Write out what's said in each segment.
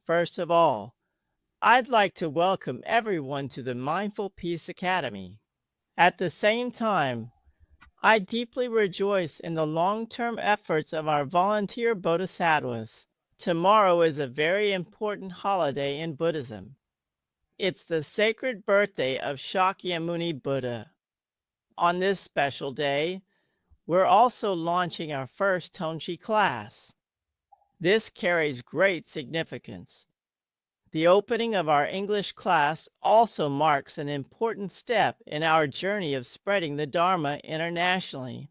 First of all, I'd like to welcome everyone to the Mindful Peace Academy. At the same time, I deeply rejoice in the long-term efforts of our volunteer bodhisattvas. Tomorrow is a very important holiday in Buddhism. It's the sacred birthday of Shakyamuni Buddha. On this special day, we're also launching our first Tongxi class. This carries great significance. The opening of our English class also marks an important step in our journey of spreading the Dharma internationally.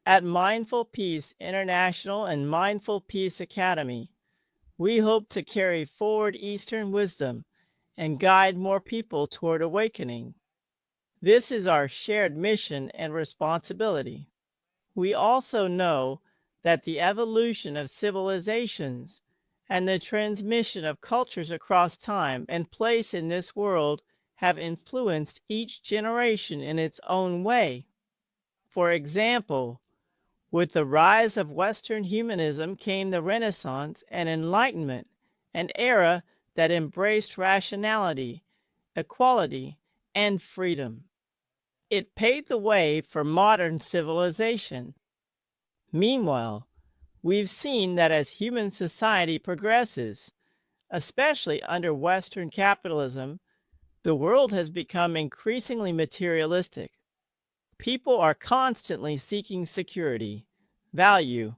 At Mindful Peace International and Mindful Peace Academy, we hope to carry forward Eastern wisdom and guide more people toward awakening. This is our shared mission and responsibility. We also know that the evolution of civilizations and the transmission of cultures across time and place in this world have influenced each generation in its own way. For example, with the rise of Western humanism came the Renaissance and Enlightenment, an era that embraced rationality, equality, and freedom. It paved the way for modern civilization. Meanwhile, we've seen that as human society progresses, especially under Western capitalism, the world has become increasingly materialistic. People are constantly seeking security, value,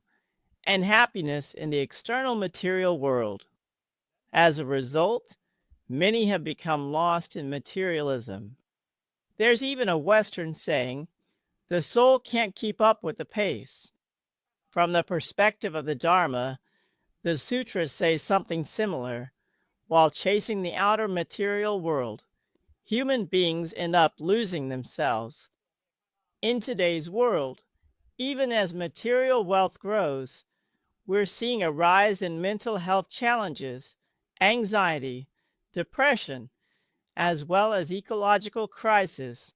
and happiness in the external material world. As a result, many have become lost in materialism. There's even a Western saying, the soul can't keep up with the pace. From the perspective of the Dharma, the sutras say something similar. While chasing the outer material world, human beings end up losing themselves. In today's world, even as material wealth grows, we're seeing a rise in mental health challenges, anxiety, depression, as well as ecological crisis,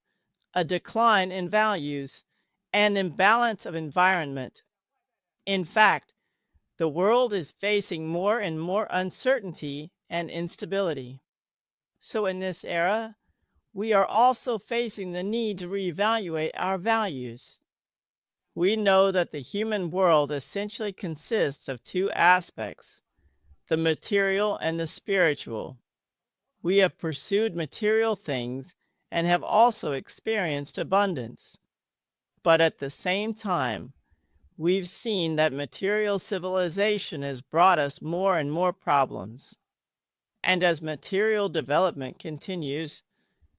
a decline in values, and imbalance of environment. In fact, the world is facing more and more uncertainty and instability. So in this era, we are also facing the need to reevaluate our values. We know that the human world essentially consists of two aspects, the material and the spiritual. We have pursued material things and have also experienced abundance. But at the same time, we've seen that material civilization has brought us more and more problems. And as material development continues,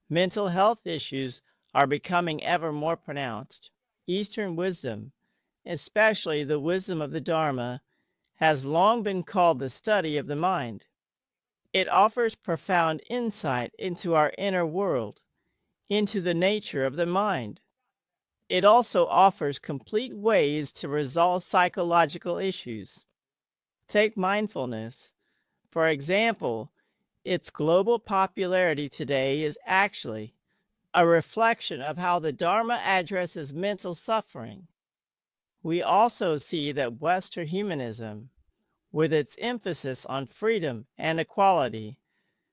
mental health issues are becoming ever more pronounced. Eastern wisdom, especially the wisdom of the Dharma, has long been called the study of the mind. It offers profound insight into our inner world, into the nature of the mind. It also offers complete ways to resolve psychological issues. Take mindfulness. For example, its global popularity today is actually a reflection of how the Dharma addresses mental suffering. We also see that Western humanism, with its emphasis on freedom and equality,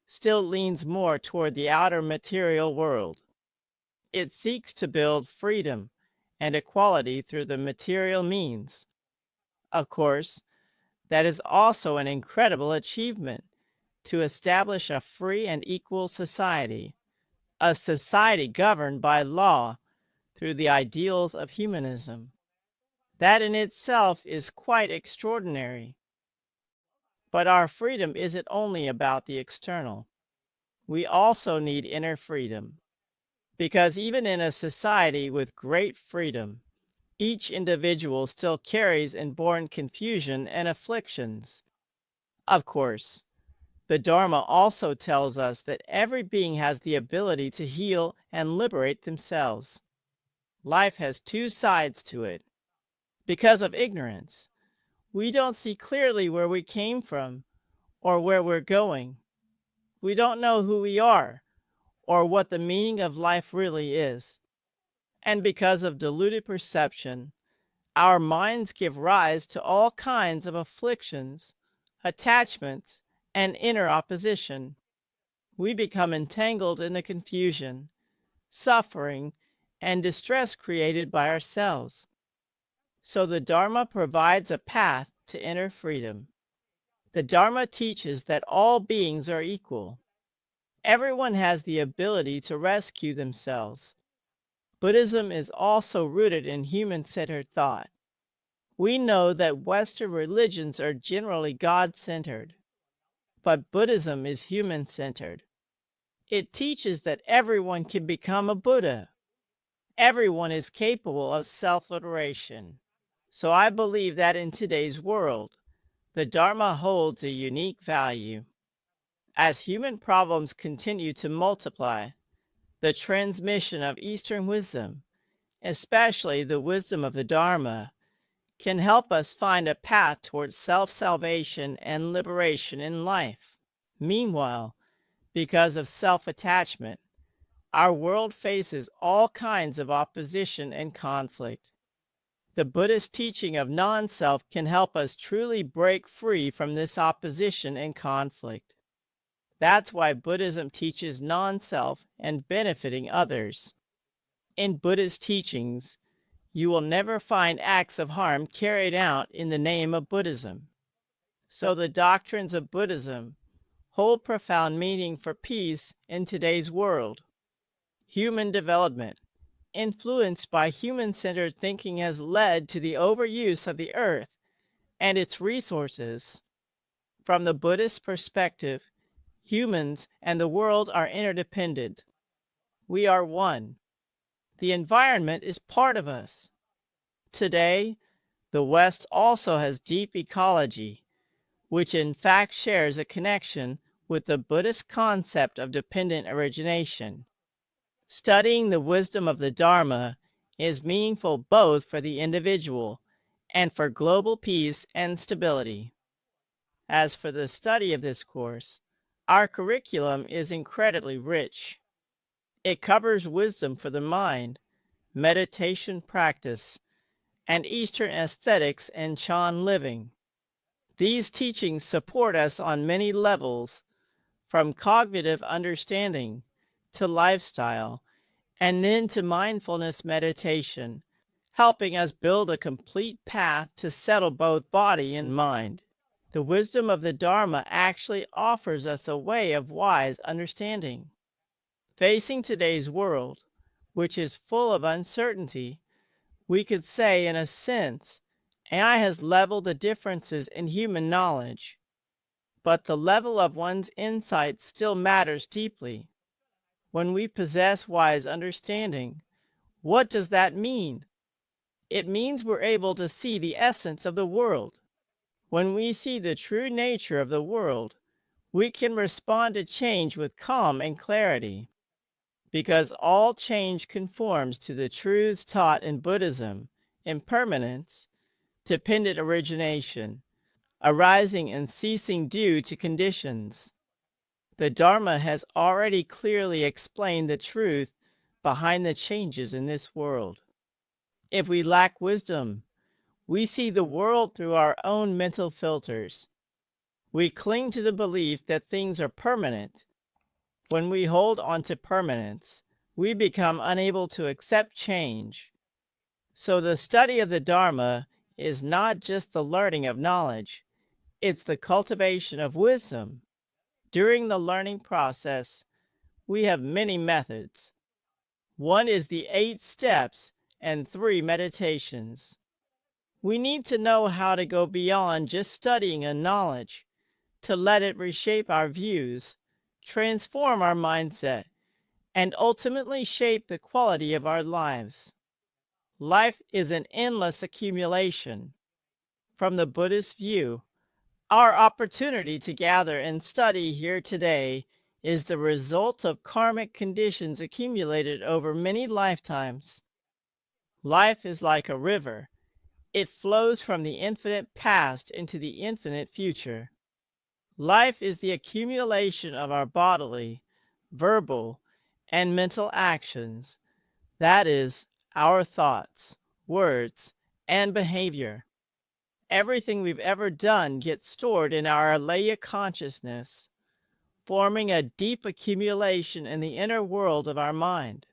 still leans more toward the outer material world. It seeks to build freedom and equality through the material means. Of course, that is also an incredible achievement to establish a free and equal society, a society governed by law through the ideals of humanism. That in itself is quite extraordinary. But our freedom isn't only about the external. We also need inner freedom. Because even in a society with great freedom, each individual still carries inborn confusion and afflictions. Of course, the Dharma also tells us that every being has the ability to heal and liberate themselves. Life has two sides to it. Because of ignorance, we don't see clearly where we came from or where we're going. We don't know who we are or what the meaning of life really is. And because of diluted perception, our minds give rise to all kinds of afflictions, attachments, and inner opposition. We become entangled in the confusion, suffering, and distress created by ourselves. So the Dharma provides a path to inner freedom. The Dharma teaches that all beings are equal. Everyone has the ability to rescue themselves. Buddhism is also rooted in human-centered thought. We know that Western religions are generally God-centered, but Buddhism is human-centered. It teaches that everyone can become a Buddha. Everyone is capable of self-liberation. So I believe that in today's world, the Dharma holds a unique value. As human problems continue to multiply, the transmission of Eastern wisdom, especially the wisdom of the Dharma, can help us find a path towards self-salvation and liberation in life. Meanwhile, because of self-attachment, our world faces all kinds of opposition and conflict. The Buddhist teaching of non-self can help us truly break free from this opposition and conflict. That's why Buddhism teaches non-self and benefiting others. In Buddhist teachings, you will never find acts of harm carried out in the name of Buddhism. So the doctrines of Buddhism hold profound meaning for peace in today's world. Human development, influenced by human-centered thinking, has led to the overuse of the earth and its resources. From the Buddhist perspective, humans and the world are interdependent. We are one. The environment is part of us. Today, the West also has deep ecology, which in fact shares a connection with the Buddhist concept of dependent origination. Studying the wisdom of the Dharma is meaningful both for the individual and for global peace and stability. As for the study of this course, our curriculum is incredibly rich. It covers wisdom for the mind, meditation practice, and Eastern aesthetics and Chan living. These teachings support us on many levels, from cognitive understanding to lifestyle, and then to mindfulness meditation, helping us build a complete path to settle both body and mind. The wisdom of the Dharma actually offers us a way of wise understanding. Facing today's world, which is full of uncertainty, we could say, in a sense, AI has leveled the differences in human knowledge. But the level of one's insight still matters deeply. When we possess wise understanding, what does that mean? It means we're able to see the essence of the world. When we see the true nature of the world, we can respond to change with calm and clarity. Because all change conforms to the truths taught in Buddhism: impermanence, dependent origination, arising and ceasing due to conditions. The Dharma has already clearly explained the truth behind the changes in this world. If we lack wisdom, we see the world through our own mental filters. We cling to the belief that things are permanent. When we hold on to permanence, we become unable to accept change. So the study of the Dharma is not just the learning of knowledge, it's the cultivation of wisdom. During the learning process, we have many methods. One is the 8 steps and 3 meditations. We need to know how to go beyond just studying a knowledge, to let it reshape our views, transform our mindset, and ultimately shape the quality of our lives. Life is an endless accumulation. From the Buddhist view, our opportunity to gather and study here today is the result of karmic conditions accumulated over many lifetimes. Life is like a river. It flows from the infinite past into the infinite future. Life is the accumulation of our bodily, verbal, and mental actions, that is, our thoughts, words, and behavior. Everything we've ever done gets stored in our alaya consciousness, forming a deep accumulation in the inner world of our mind.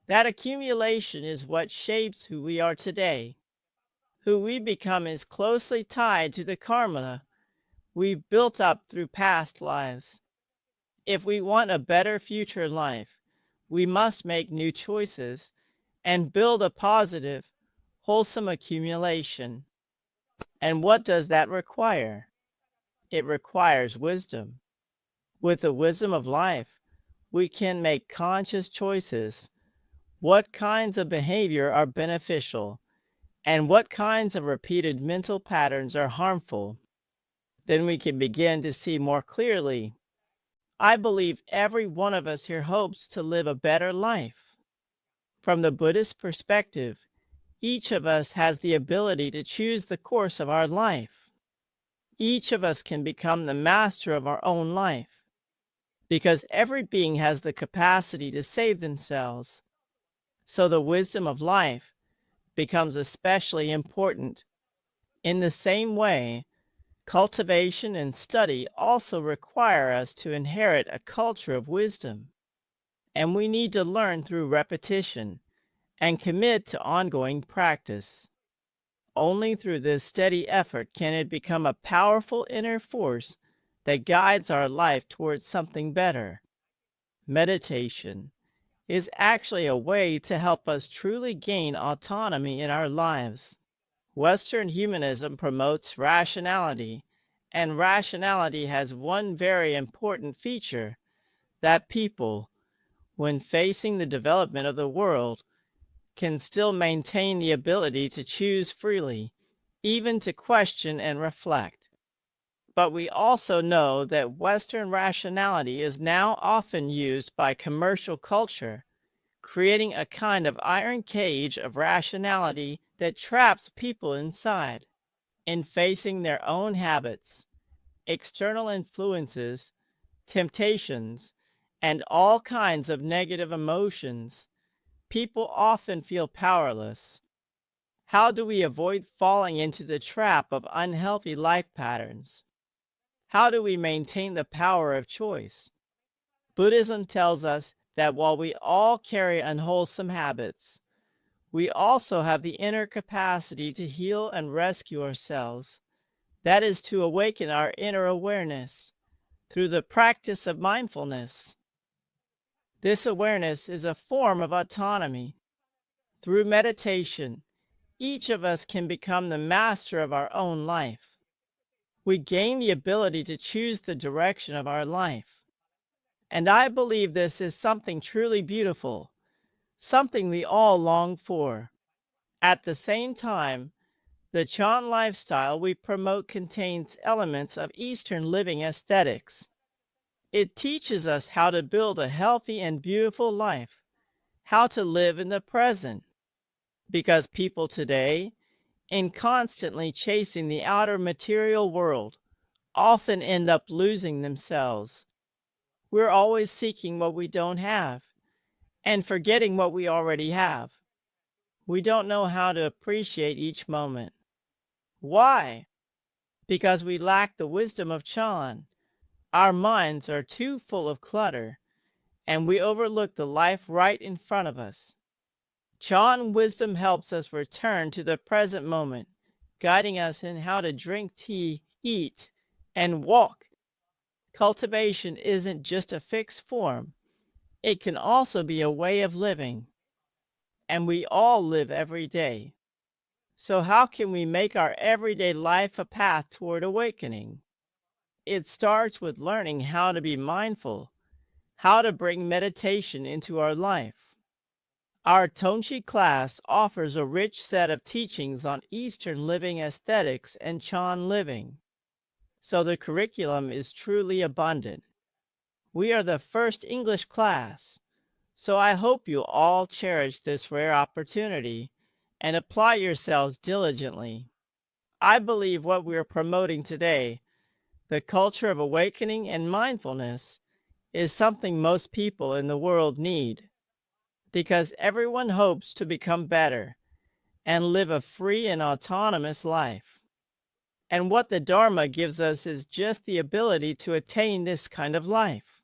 That accumulation is what shapes who we are today. Who we become is closely tied to the karma we've built up through past lives. If we want a better future life, we must make new choices and build a positive, wholesome accumulation. And what does that require? It requires wisdom. With the wisdom of life, we can make conscious choices. What kinds of behavior are beneficial, and what kinds of repeated mental patterns are harmful? Then we can begin to see more clearly. I believe every one of us here hopes to live a better life. From the Buddhist perspective, each of us has the ability to choose the course of our life. Each of us can become the master of our own life, because every being has the capacity to save themselves. So the wisdom of life becomes especially important. In the same way, cultivation and study also require us to inherit a culture of wisdom, and we need to learn through repetition and commit to ongoing practice. Only through this steady effort can it become a powerful inner force that guides our life towards something better. Meditation is actually a way to help us truly gain autonomy in our lives. Western humanism promotes rationality, and rationality has one very important feature: that people, when facing the development of the world, can still maintain the ability to choose freely, even to question and reflect. But we also know that Western rationality is now often used by commercial culture, creating a kind of iron cage of rationality that traps people inside. In facing their own habits, external influences, temptations, and all kinds of negative emotions, people often feel powerless. How do we avoid falling into the trap of unhealthy life patterns? How do we maintain the power of choice? Buddhism tells us that while we all carry unwholesome habits, we also have the inner capacity to heal and rescue ourselves. That is to awaken our inner awareness through the practice of mindfulness. This awareness is a form of autonomy. Through meditation, each of us can become the master of our own life. We gain the ability to choose the direction of our life. And I believe this is something truly beautiful, something we all long for. At the same time, the Chan lifestyle we promote contains elements of Eastern living aesthetics. It teaches us how to build a healthy and beautiful life, how to live in the present. Because people today, in constantly chasing the outer material world, often end up losing themselves. We're always seeking what we don't have and forgetting what we already have. We don't know how to appreciate each moment. Why? Because we lack the wisdom of Chan. Our minds are too full of clutter, and we overlook the life right in front of us. Chan wisdom helps us return to the present moment, guiding us in how to drink tea, eat, and walk. Cultivation isn't just a fixed form, it can also be a way of living, and we all live every day. So how can we make our everyday life a path toward awakening? It starts with learning how to be mindful, how to bring meditation into our life. Our Tongxi class offers a rich set of teachings on Eastern living aesthetics and Chan living, so the curriculum is truly abundant. We are the first English class, so I hope you all cherish this rare opportunity and apply yourselves diligently. I believe what we are promoting today, the culture of awakening and mindfulness, is something most people in the world need, because everyone hopes to become better and live a free and autonomous life. And what the Dharma gives us is just the ability to attain this kind of life.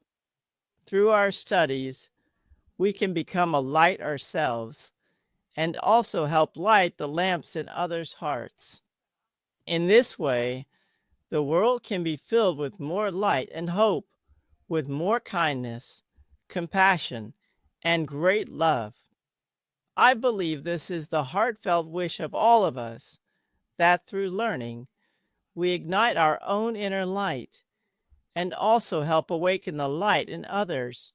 Through our studies, we can become a light ourselves and also help light the lamps in others' hearts. In this way, the world can be filled with more light and hope, with more kindness, compassion, and great love. I believe this is the heartfelt wish of all of us, that through learning, we ignite our own inner light and also help awaken the light in others.